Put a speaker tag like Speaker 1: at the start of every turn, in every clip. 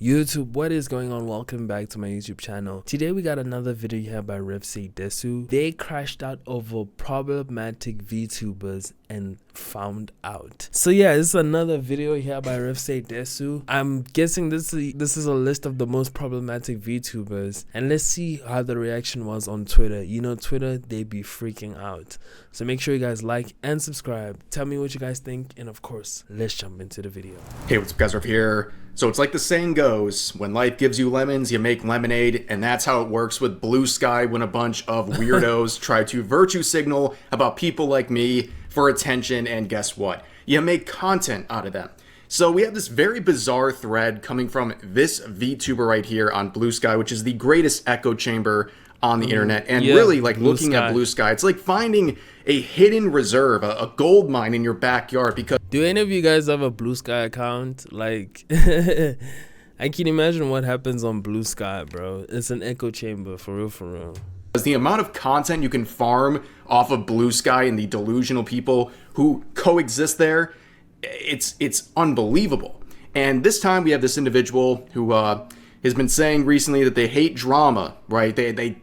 Speaker 1: YouTube, what is going on? Welcome back to my YouTube channel. Today we got another video here by Dehumanizing. They crashed out over problematic VTubers and found out. So yeah, this is another video here by Dehumanizing. I'm guessing this is a list of the most problematic VTubers, and let's see how the reaction was on Twitter. You know, Twitter, they be freaking out. So make sure you guys like and subscribe. Tell me what you guys think, and of course, let's jump into the video.
Speaker 2: Hey, what's up guys, Rev here. So it's like the saying goes, when life gives you lemons, you make lemonade, and that's how it works with Bluesky when a bunch of weirdos try to virtue signal about people like me for attention, and guess what? You make content out of them. So we have this very bizarre thread coming from this VTuber right here on Bluesky, which is the greatest echo chamber on the internet, and really, like, looking at Bluesky, it's like finding a hidden reserve, a gold mine in your backyard. Because
Speaker 1: do any of you guys have a Bluesky account? Like, I can imagine what happens on Bluesky, bro. It's an echo chamber, for real, for real.
Speaker 2: The amount of content you can farm off of Bluesky and the delusional people who coexist there, it's unbelievable. And this time we have this individual who has been saying recently that they hate drama, right? They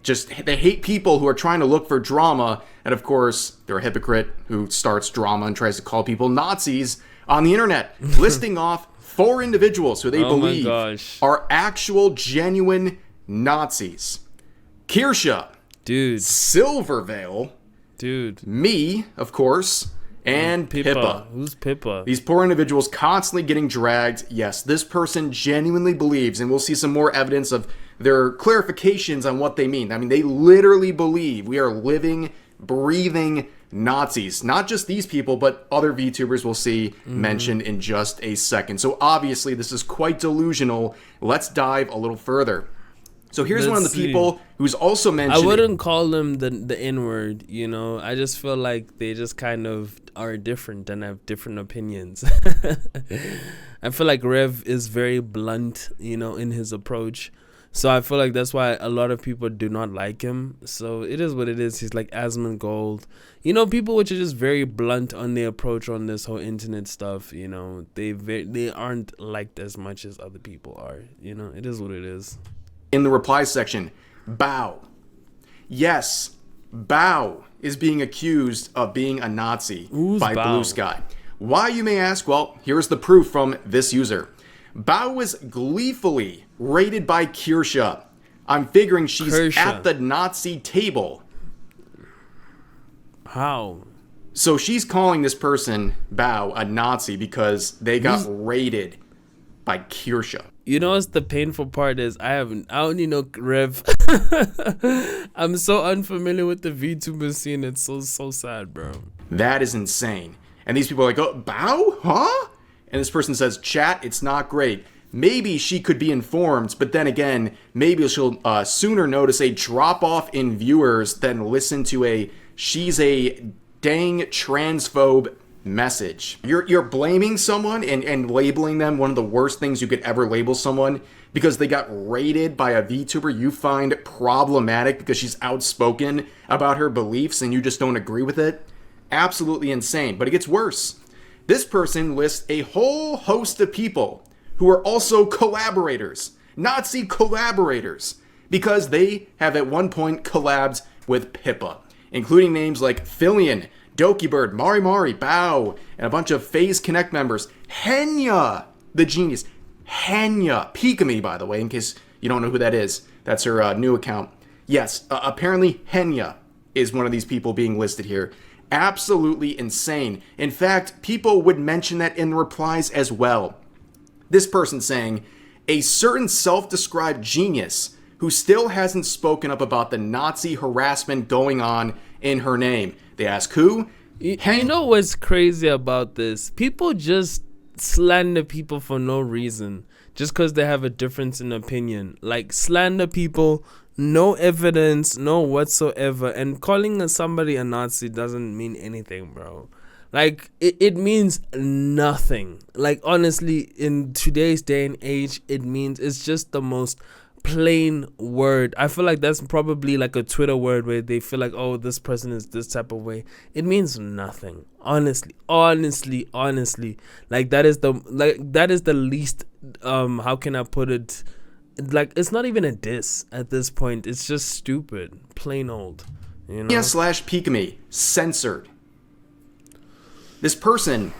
Speaker 2: hate people who are trying to look for drama, and of course they're a hypocrite who starts drama and tries to call people Nazis on the internet, listing off 4 individuals who they believe are actual genuine Nazis. Kirsha,
Speaker 1: dude.
Speaker 2: Silvervale,
Speaker 1: dude.
Speaker 2: Me, of course, and Pippa.
Speaker 1: Who's Pippa?
Speaker 2: These poor individuals constantly getting dragged. Yes, this person genuinely believes, and we'll see some more evidence of their clarifications on what they mean. I mean, they literally believe we are living, breathing Nazis. Not just these people, but other VTubers we'll see mentioned in just a second. So obviously, this is quite delusional. Let's dive a little further. So here's one of the people who's also mentioned.
Speaker 1: I wouldn't call them the N-word, you know. I just feel like they just kind of are different and have different opinions. I feel like Rev is very blunt, you know, in his approach. So I feel like that's why a lot of people do not like him. So it is what it is. He's like Asmongold. You know, people which are just very blunt on their approach on this whole internet stuff, you know. They aren't liked as much as other people are. You know, it is what it is.
Speaker 2: In the reply section, Bao. Yes, Bao is being accused of being a Nazi by Bluesky. Why, you may ask? Well, here's the proof from this user. Bao was gleefully rated by Kirsha. I'm figuring she's at the Nazi table.
Speaker 1: How?
Speaker 2: So she's calling this person, Bao, a Nazi because they got raided by Kirsha.
Speaker 1: You know what's the painful part is I only know Rev. I'm so unfamiliar with the VTuber scene. It's so sad, bro.
Speaker 2: That is insane. And these people are like, oh, Bao? Huh? And this person says, chat, it's not great. Maybe she could be informed, but then again, maybe she'll sooner notice a drop-off in viewers than listen to she's a dang transphobe message. You're blaming someone and labeling them one of the worst things you could ever label someone because they got raided by a VTuber you find problematic because she's outspoken about her beliefs and you just don't agree with it. Absolutely insane. But it gets worse. This person lists a whole host of people who are also collaborators, Nazi collaborators, because they have at one point collabed with Pippa, including names like Fillion, Dokibird, Mari, Bao, and a bunch of FaZe Connect members. Henya, the genius. Henya. Pikamee, by the way, in case you don't know who that is. That's her new account. Yes, apparently Henya is one of these people being listed here. Absolutely insane. In fact, people would mention that in the replies as well. This person saying, a certain self-described genius who still hasn't spoken up about the Nazi harassment going on in her name. They ask who?
Speaker 1: You know what's crazy about this? People just slander people for no reason. Just because they have a difference in opinion. Like, slander people, no evidence, no whatsoever. And calling somebody a Nazi doesn't mean anything, bro. Like, it means nothing. Like, honestly, in today's day and age, it's just the most plain word. I feel like that's probably like a Twitter word where they feel like, oh, this person is this type of way. It means nothing. Honestly. Like that is the least how can I put it? Like it's not even a diss at this point. It's just stupid. Plain old. You know?
Speaker 2: Henya/Pikamee censored. This person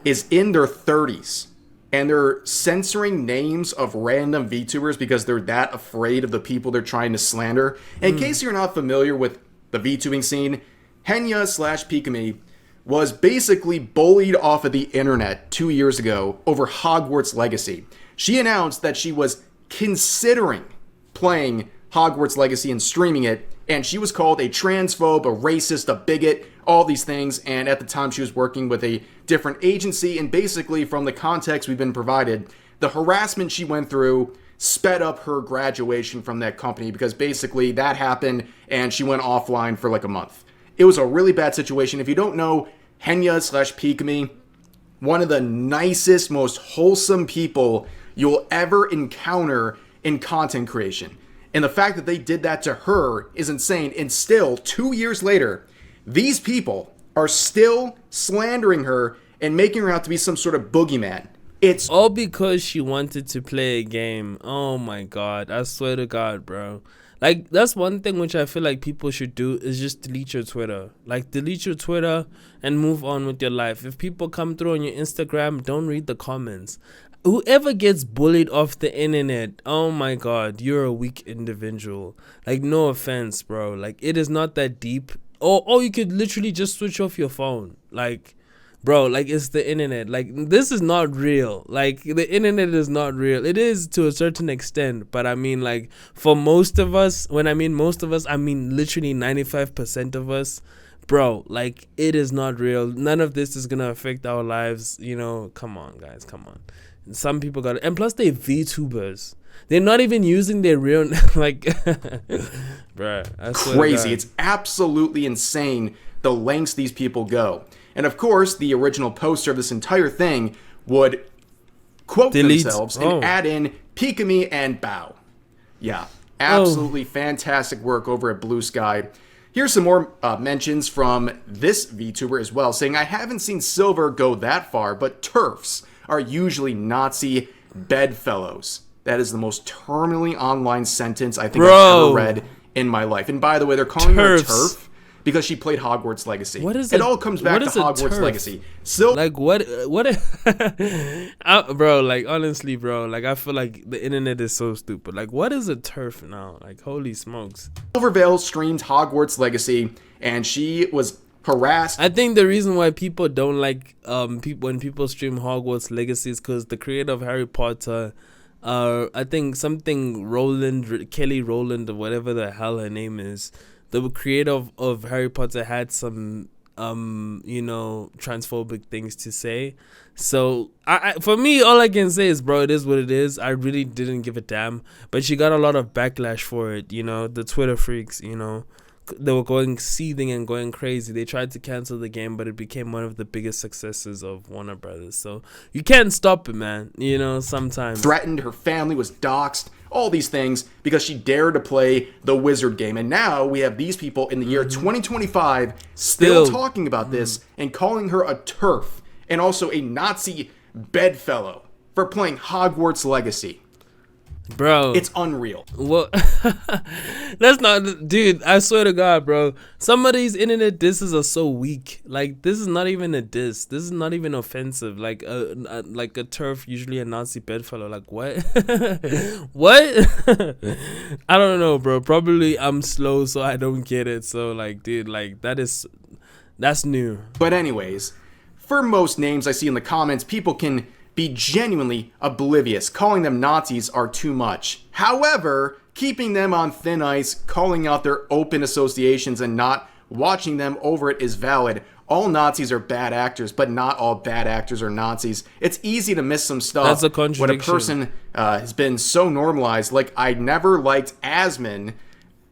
Speaker 2: is in their 30s. And they're censoring names of random VTubers because they're that afraid of the people they're trying to slander. In case you're not familiar with the VTubing scene, Henya/Pikamee was basically bullied off of the internet 2 years ago over Hogwarts Legacy. She announced that she was considering playing Hogwarts Legacy and streaming it, and she was called a transphobe, a racist, a bigot, all these things. And at the time she was working with a different agency, and basically from the context we've been provided, the harassment she went through sped up her graduation from that company because basically that happened and she went offline for like a month. It was a really bad situation. If you don't know Henya/Pikamee, one of the nicest, most wholesome people you'll ever encounter in content creation. And the fact that they did that to her is insane. And still, 2 years later, these people are still slandering her and making her out to be some sort of boogeyman. It's
Speaker 1: all because she wanted to play a game. Oh my God. I swear to God, bro. Like, that's one thing which I feel like people should do is just delete your Twitter. Like, delete your Twitter and move on with your life. If people come through on your Instagram, don't read the comments. Whoever gets bullied off the internet, oh my God, you're a weak individual. Like, no offense, bro. Like, it is not that deep. Or you could literally just switch off your phone. Like, bro, like, it's the internet. Like, this is not real. Like, the internet is not real. It is to a certain extent. But I mean, like, for most of us, when I mean most of us, I mean literally 95% of us. Bro, like, it is not real. None of this is going to affect our lives. You know, come on, guys, come on. Some people got it. And plus, they're VTubers. They're not even using their real, like, bruh. I swear
Speaker 2: crazy. It's absolutely insane the lengths these people go. And of course, the original poster of this entire thing would quote themselves and add in Pikamee and Bow. Yeah, absolutely fantastic work over at Bluesky. Here's some more mentions from this VTuber as well, saying, I haven't seen Silver go that far, but TERFs are usually Nazi bedfellows. That is the most terminally online sentence I think I've ever read in my life. And by the way, they're calling her a TERF because she played Hogwarts Legacy.
Speaker 1: What is
Speaker 2: it? All comes back to Hogwarts Legacy.
Speaker 1: So, like, what, bro, like, honestly, bro, like, I feel like the internet is so stupid. Like, what is a TERF now? Like, holy smokes.
Speaker 2: Silverveil streamed Hogwarts Legacy, and she was harassed.
Speaker 1: I think the reason why people don't like when people stream Hogwarts Legacy is because the creator of Harry Potter, I think something Kelly Rowland or whatever the hell her name is, the creator of Harry Potter had some you know, transphobic things to say. So I for me, all I can say is, bro, it is what it is. I really didn't give a damn, but she got a lot of backlash for it. You know, the Twitter freaks, you know, they were going seething and going crazy. They tried to cancel the game, but it became one of the biggest successes of Warner Brothers. So you can't stop it, man. You know, sometimes.
Speaker 2: Threatened, her family was doxxed, all these things because she dared to play the wizard game. And now we have these people in the year 2025 still talking about this and calling her a TERF and also a Nazi bedfellow for playing Hogwarts Legacy.
Speaker 1: Bro,
Speaker 2: it's unreal.
Speaker 1: Well, that's not, dude, I swear to God, bro, some of these internet disses are so weak. Like, this is not even a diss. This is not even offensive. Like a TERF, usually a Nazi bedfellow. Like, what? What? I don't know, bro. Probably I'm slow, so I don't get it. So, like, dude, like, that's new.
Speaker 2: But anyways, for most names I see in the comments, people can be genuinely oblivious. Calling them Nazis are too much. However, keeping them on thin ice, calling out their open associations and not watching them over it is valid. All Nazis are bad actors, but not all bad actors are Nazis. It's easy to miss some stuff.
Speaker 1: That's a contradiction.
Speaker 2: When a person has been so normalized. Like, I never liked Asman,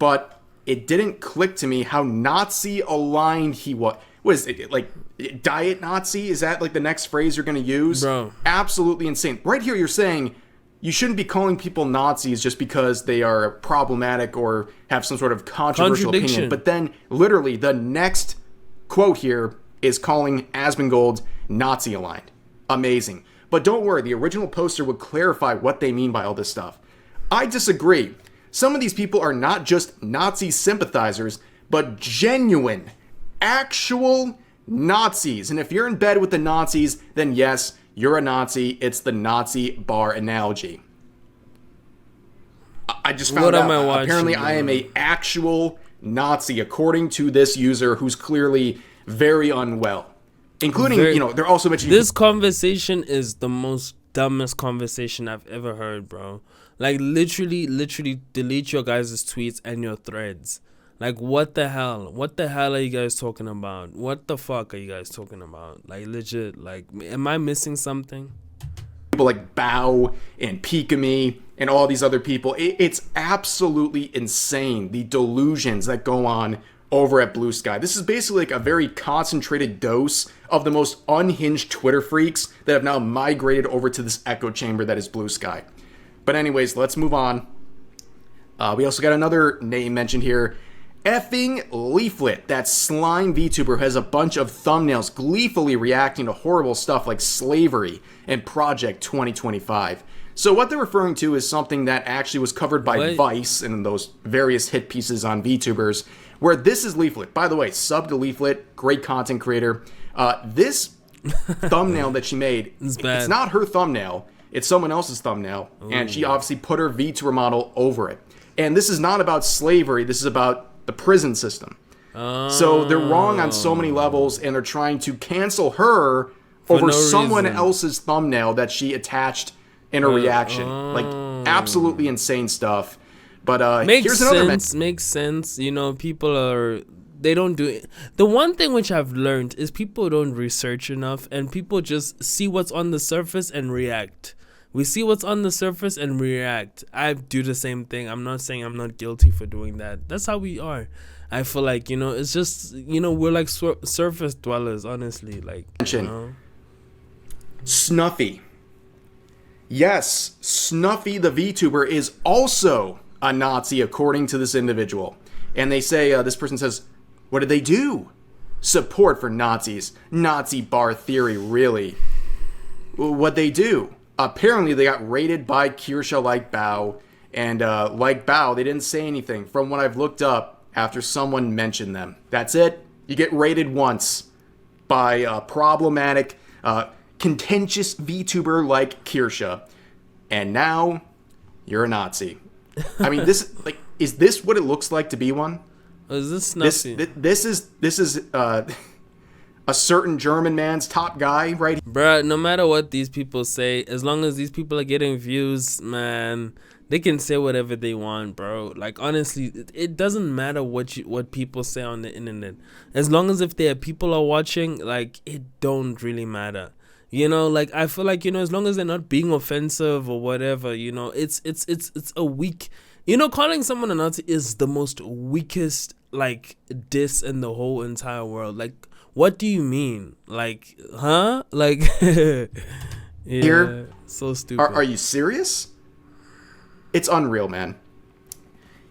Speaker 2: but it didn't click to me how Nazi aligned he was. Was it like diet Nazi? Is that like the next phrase you're going to use?
Speaker 1: Bro.
Speaker 2: Absolutely insane. Right here you're saying you shouldn't be calling people Nazis just because they are problematic or have some sort of controversial opinion. But then, literally, the next quote here is calling Asmongold Nazi-aligned. Amazing. But don't worry, the original poster would clarify what they mean by all this stuff. I disagree. Some of these people are not just Nazi sympathizers, but genuine, actual Nazis. And if you're in bed with the Nazis, then yes, you're a Nazi. It's the Nazi bar analogy. I just found out. Apparently, I am a actual Nazi, according to this user who's clearly very unwell. Including, they're also mentioning...
Speaker 1: This conversation is the most dumbest conversation I've ever heard, bro. Like, literally delete your guys' tweets and your threads. Like, what the hell? What the hell are you guys talking about? What the fuck are you guys talking about? Like, legit, like, am I missing something?
Speaker 2: People like Bao and Pikamee and all these other people. It's absolutely insane, the delusions that go on over at Bluesky. This is basically like a very concentrated dose of the most unhinged Twitter freaks that have now migrated over to this echo chamber that is Bluesky. But anyways, let's move on. We also got another name mentioned here. Effing Leaflet. That slime VTuber has a bunch of thumbnails gleefully reacting to horrible stuff like slavery and Project 2025. So what they're referring to is something that actually was covered by Vice and those various hit pieces on VTubers, where this is Leaflet. By the way, sub to Leaflet, great content creator. This thumbnail that she made, it's not her thumbnail. It's someone else's thumbnail. Ooh. And she obviously put her VTuber model over it. And this is not about slavery. This is about the prison system. So they're wrong on so many levels, and they're trying to cancel her over someone else's thumbnail that she attached in her reaction. Like, absolutely insane stuff. But here's another
Speaker 1: makes sense. You know, people are... They don't do it. The one thing which I've learned is people don't research enough, and people just see what's on the surface and react. We see what's on the surface and react. I do the same thing. I'm not saying I'm not guilty for doing that. That's how we are. I feel like, it's just, we're like surface dwellers, honestly. Like,
Speaker 2: Snuffy. Yes, Snuffy the VTuber is also a Nazi, according to this individual. And they say, this person says, what did they do? Support for Nazis. Nazi bar theory, really. What'd they do? Apparently, they got raided by Kirsha like Bao. And like Bao, they didn't say anything from what I've looked up after someone mentioned them. That's it. You get raided once by a problematic, contentious VTuber like Kirsha. And now, you're a Nazi. I mean, is this what it looks like to be one?
Speaker 1: Is this Snuffy?
Speaker 2: This is a certain German man's top guy, right?
Speaker 1: Bruh, no matter what these people say, as long as these people are getting views, man, they can say whatever they want, bro. Like, honestly, it doesn't matter what people say on the internet. As long as if there are people are watching, like, it don't really matter. Like, I feel like, as long as they're not being offensive or whatever, it's a weak... calling someone a Nazi is the most weakest, like, diss in the whole entire world. Like, what do you mean? Like, huh? Like, so stupid.
Speaker 2: Are you serious? It's unreal, man.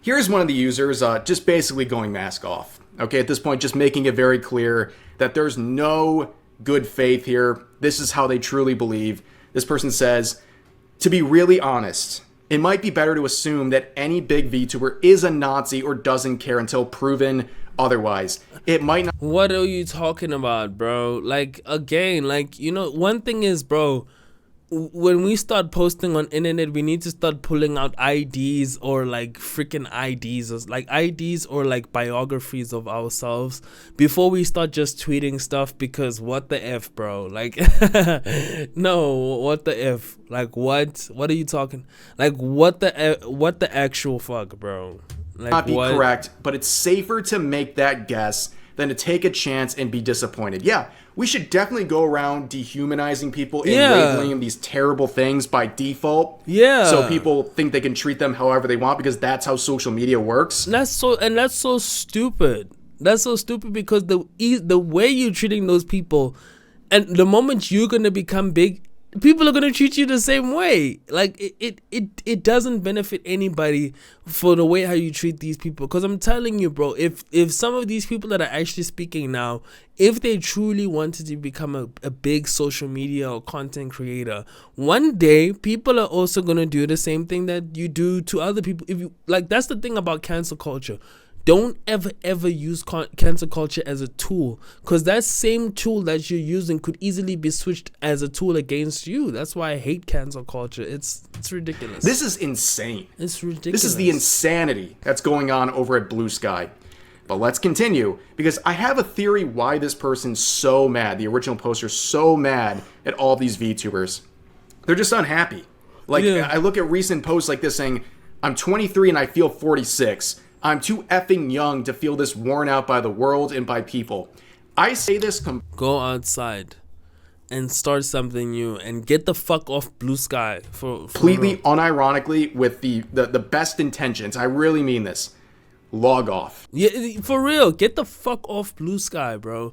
Speaker 2: Here's one of the users just basically going mask off. Okay, at this point, just making it very clear that there's no good faith here. This is how they truly believe. This person says, to be really honest, it might be better to assume that any big VTuber is a Nazi or doesn't care until proven otherwise. It might not.
Speaker 1: What are you talking about, bro? Like, again, like, one thing is, bro, when we start posting on internet, we need to start pulling out IDs or like freaking IDs or like biographies of ourselves before we start just tweeting stuff, because what the F, bro? Like, no, what the F? Like, what are you talking? Like, what the actual fuck, bro? Like,
Speaker 2: not be correct, but it's safer to make that guess than to take a chance and be disappointed. Yeah, we should definitely go around dehumanizing people and labeling them these terrible things by default. Yeah. So people think they can treat them however they want because that's how social media works.
Speaker 1: That's so stupid. That's so stupid because the way you're treating those people, and the moment you're gonna become big, people are gonna treat you the same way. Like it doesn't benefit anybody for the way how you treat these people. Because I'm telling you, bro, if some of these people that are actually speaking now, if they truly wanted to become a big social media or content creator, one day people are also gonna do the same thing that you do to other people. If you like, that's the thing about cancel culture. Don't ever use cancel culture as a tool, because that same tool that you're using could easily be switched as a tool against you. That's why I hate cancel culture. It's ridiculous.
Speaker 2: This is insane.
Speaker 1: It's ridiculous.
Speaker 2: This is the insanity that's going on over at Bluesky. But let's continue, because I have a theory why this person's so mad, the original poster's so mad at all these VTubers. They're just unhappy. Like, I look at recent posts like this saying, I'm 23 and I feel 46. I'm too effing young to feel this worn out by the world and by people. I say this
Speaker 1: go outside and start something new and get the fuck off Bluesky for
Speaker 2: completely unironically with the best intentions. I really mean this. Log off.
Speaker 1: Yeah, for real. Get the fuck off Bluesky, bro.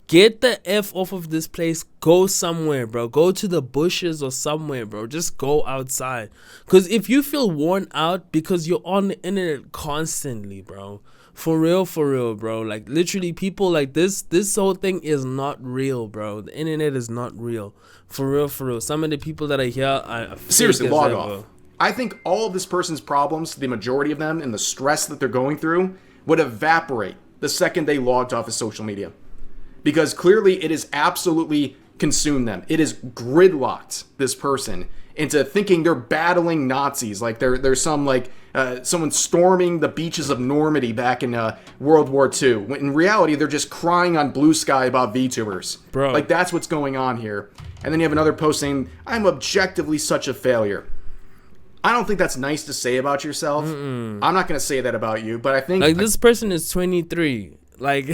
Speaker 1: Get the F off of this place. Go somewhere, bro. Go to the bushes or somewhere, bro. Just go outside. Because if you feel worn out because you're on the internet constantly, bro. For real, bro. Like, literally, people like this whole thing is not real, bro. The internet is not real. For real. Some of the people that are here are
Speaker 2: seriously, log off. I think all of this person's problems, the majority of them, and the stress that they're going through would evaporate the second they logged off of social media. Because clearly it has absolutely consumed them. It has gridlocked this person into thinking they're battling Nazis. Like there's some like someone storming the beaches of Normandy back in World War II. When in reality, they're just crying on Bluesky about VTubers.
Speaker 1: Bro.
Speaker 2: Like that's what's going on here. And then you have another post saying, I'm objectively such a failure. I don't think that's nice to say about yourself. I'm not going to say that about you, but I think...
Speaker 1: Like, this person is 23. Like,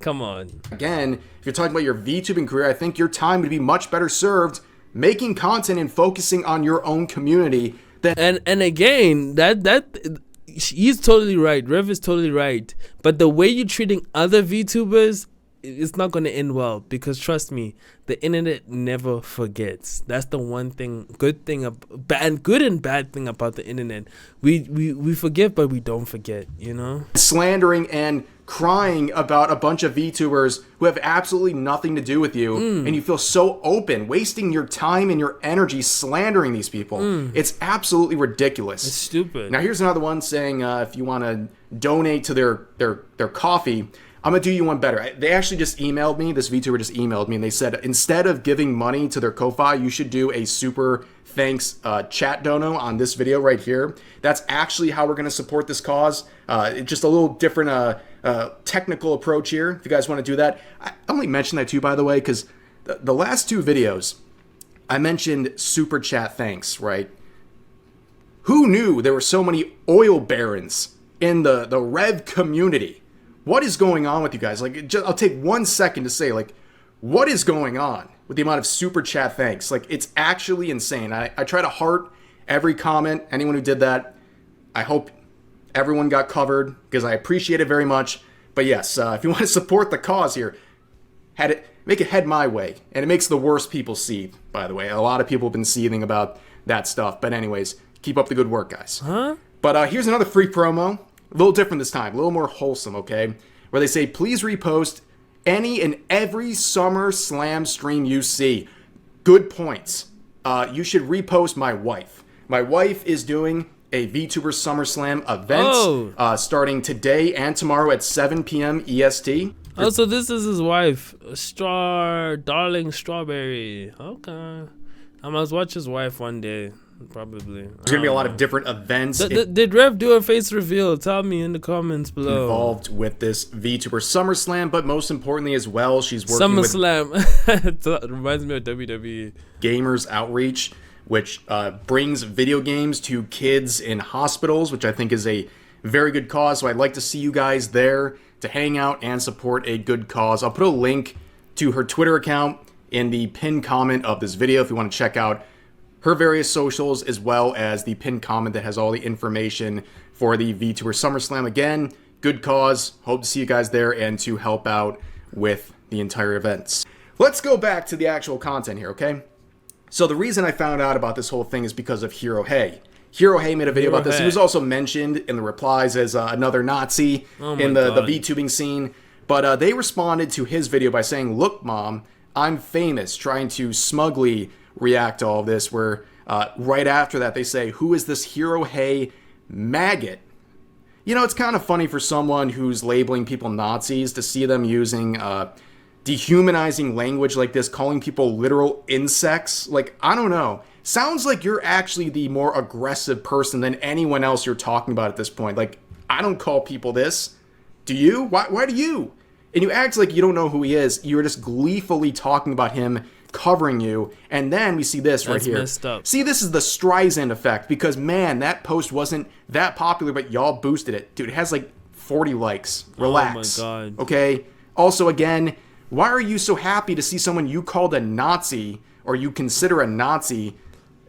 Speaker 1: come on.
Speaker 2: Again, if you're talking about your VTubing career, I think your time would be much better served making content and focusing on your own community.
Speaker 1: And again, that he's totally right. Rev is totally right. But the way you're treating other VTubers, it's not going to end well, because trust me, the internet never forgets. That's the one thing, good and bad thing about the internet. We forgive, but we don't forget, you know?
Speaker 2: Slandering and crying about a bunch of VTubers who have absolutely nothing to do with you, and you feel so open, wasting your time and your energy slandering these people. It's absolutely ridiculous.
Speaker 1: It's stupid.
Speaker 2: Now here's another one saying if you want to donate to their coffee, I'm going to do you one better. They actually just emailed me. This VTuber just emailed me, and they said, instead of giving money to their Ko-Fi, you should do a super thanks chat dono on this video right here. That's actually how we're going to support this cause. Just a little different technical approach here, if you guys want to do that. I only mentioned that too, by the way, because the last two videos, I mentioned super chat thanks, right? Who knew there were so many oil barons in the Rev community? What is going on with you guys? Like, I'll take 1 second to say, like, what is going on with the amount of super chat thanks? Like, it's actually insane. I try to heart every comment, anyone who did that. I hope everyone got covered, because I appreciate it very much. But yes, if you want to support the cause here, make it head my way. And it makes the worst people seethe, by the way. A lot of people have been seething about that stuff. But anyways, keep up the good work, guys. But here's another free promo. A little different this time, a little more wholesome, okay? Where they say, please repost any and every Summer Slam stream you see. Good points. You should repost my wife. My wife is doing a VTuber Summer Slam event starting today and tomorrow at 7 p.m. EST.
Speaker 1: Oh, so this is his wife, Darling Strawberry. Okay. I must watch his wife one day. Probably.
Speaker 2: There's going to be a lot of different events.
Speaker 1: Did Rev do a face reveal? Tell me in the comments below.
Speaker 2: Involved with this VTuber SummerSlam, but most importantly as well, she's working with
Speaker 1: SummerSlam. It reminds me of WWE.
Speaker 2: Gamers Outreach, which brings video games to kids in hospitals, which I think is a very good cause. So I'd like to see you guys there to hang out and support a good cause. I'll put a link to her Twitter account in the pinned comment of this video if you want to check out her various socials, as well as the pinned comment that has all the information for the VTuber SummerSlam. Again, good cause. Hope to see you guys there and to help out with the entire events. let's go back to the actual content here, okay? So the reason I found out about this whole thing is because of Hero Hey. Hero Hey made a video about this. He was also mentioned in the replies as another Nazi in the VTubing scene. But they responded to his video by saying, "Look, Mom, I'm famous," trying to smugly react to all of this, where right after that they say, "Who is this Hero Hey maggot?" You know, it's kind of funny for someone who's labeling people Nazis to see them using dehumanizing language like this, calling people literal insects. Like, I don't know. Sounds like you're actually the more aggressive person than anyone else you're talking about at this point. Like, I don't call people this. Do you? Why do you? And you act like you don't know who he is. You're just gleefully talking about him, covering you. And then we see this right here.
Speaker 1: Messed up.
Speaker 2: See, this is the Streisand effect, because, man, that post wasn't that popular, but y'all boosted it. Dude, it has like 40 likes. Relax.
Speaker 1: Oh, my God.
Speaker 2: Okay? Also, again, why are you so happy to see someone you called a Nazi, or you consider a Nazi,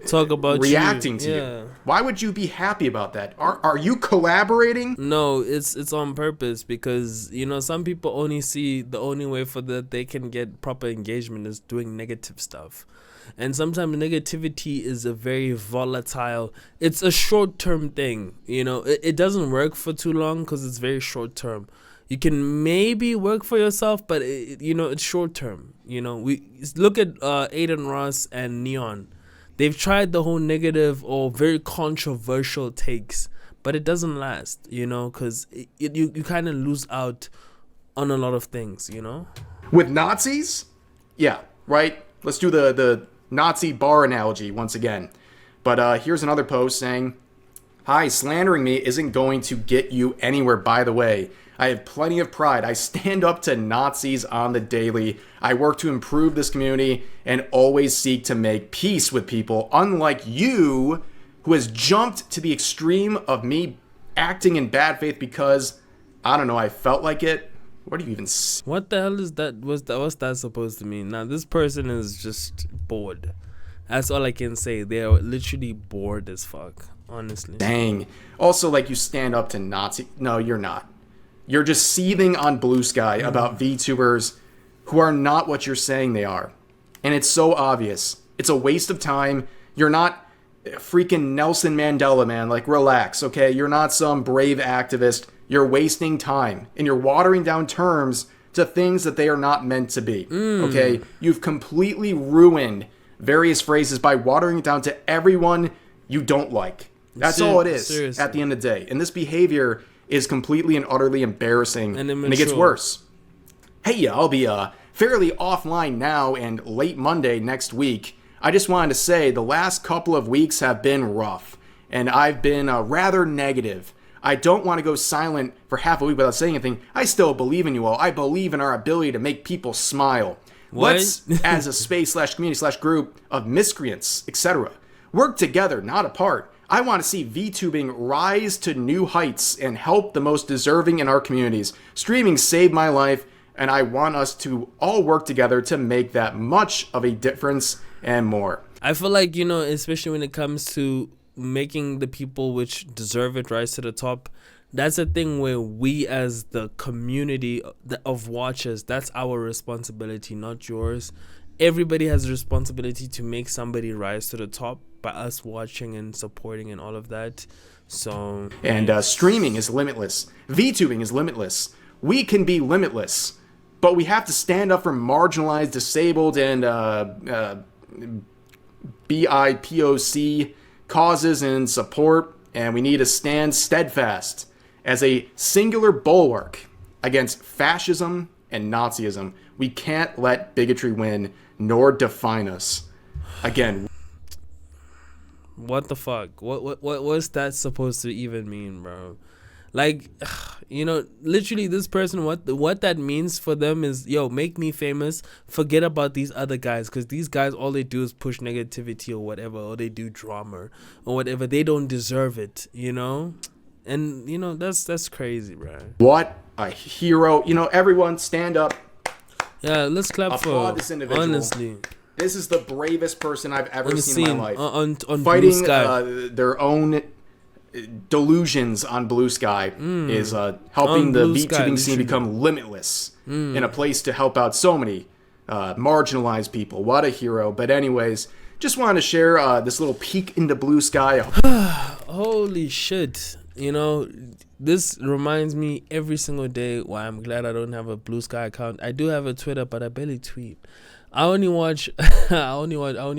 Speaker 1: talk about
Speaker 2: reacting to you? Why would you be happy about that? Are you collaborating?
Speaker 1: No, it's on purpose, because, you know, some people only see the only way for that they can get proper engagement is doing negative stuff. And sometimes negativity is a very volatile, it's a short-term thing, you know. It doesn't work for too long because it's very short-term. You can maybe work for yourself, but you know, it's short-term. You know, we look at Aiden Ross and Neon. They've tried the whole negative or very controversial takes, but it doesn't last, you know, because you kind of lose out on a lot of things, you know?
Speaker 2: With Nazis? Yeah, right? Let's do the Nazi bar analogy once again. But here's another post saying, "Hi, slandering me isn't going to get you anywhere, by the way. I have plenty of pride. I stand up to Nazis on the daily. I work to improve this community and always seek to make peace with people, unlike you, who has jumped to the extreme of me acting in bad faith because, I don't know, I felt like it." What do you even say?
Speaker 1: What the hell is that? What's that supposed to mean? Now, this person is just bored. That's all I can say. They are literally bored as fuck, honestly.
Speaker 2: Dang. Also, like, you stand up to Nazi. No, you're not. You're just seething on Bluesky about VTubers who are not what you're saying they are. And it's so obvious. It's a waste of time. You're not freaking Nelson Mandela, man. Like, relax, okay? You're not some brave activist. You're wasting time. And you're watering down terms to things that they are not meant to be, okay? You've completely ruined various phrases by watering it down to everyone you don't like. That's all it is, seriously, at the end of the day. And this behavior is completely and utterly embarrassing, and it gets worse. Hey, I'll be fairly offline now and late Monday next week. I just wanted to say the last couple of weeks have been rough, and I've been rather negative. I don't want to go silent for half a week without saying anything. I still believe in you all. I believe in our ability to make people smile.
Speaker 1: What?
Speaker 2: Let's, as a space/community/group of miscreants, etc., work together, not apart. I want to see VTubing rise to new heights and help the most deserving in our communities. Streaming saved my life, and I want us to all work together to make that much of a difference and more.
Speaker 1: I feel like, you know, especially when it comes to making the people which deserve it rise to the top, that's a thing where we as the community of watchers, that's our responsibility, not yours. Everybody has a responsibility to make somebody rise to the top by us watching and supporting and all of that. So,
Speaker 2: and streaming is limitless. VTubing is limitless. We can be limitless, but we have to stand up for marginalized, disabled, and BIPOC causes and support, and we need to stand steadfast as a singular bulwark against fascism and Nazism. We can't let bigotry win nor define us. Again,
Speaker 1: what the fuck? What's that supposed to even mean, bro? Like, you know, literally this person, what that means for them is, yo, make me famous, forget about these other guys, because these guys, all they do is push negativity or whatever, or they do drama or whatever. They don't deserve it, you know? And, you know, that's crazy, bro.
Speaker 2: What a hero. You know, everyone stand up.
Speaker 1: Yeah, let's clap for
Speaker 2: this individual.
Speaker 1: Honestly.
Speaker 2: This is the bravest person I've ever seen in my life.
Speaker 1: On
Speaker 2: fighting
Speaker 1: Bluesky.
Speaker 2: Their own delusions on Bluesky is helping the VTubing scene become limitless in a place to help out so many marginalized people. What a hero. But anyways, just wanted to share this little peek into blue sky.
Speaker 1: Holy shit. You know, this reminds me every single day why I'm glad I don't have a Bluesky account. I do have a Twitter, but I barely tweet. I only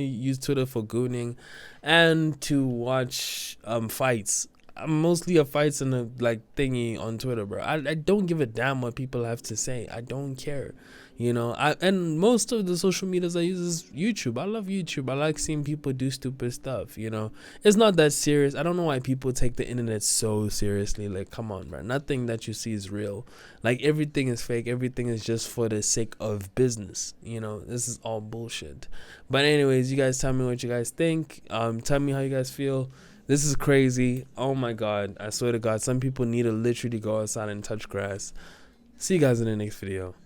Speaker 1: use Twitter for gooning and to watch fights. I'm mostly a fights and a thingy on Twitter, bro. I don't give a damn what people have to say. I don't care. You know, and most of the social medias I use is YouTube. I love YouTube. I like seeing people do stupid stuff, you know. It's not that serious. I don't know why people take the internet so seriously. Like, come on, bro. Nothing that you see is real. Like, everything is fake. Everything is just for the sake of business. You know, this is all bullshit. But anyways, you guys tell me what you guys think. Tell me how you guys feel. This is crazy. Oh my God. I swear to God, some people need to literally go outside and touch grass. See you guys in the next video.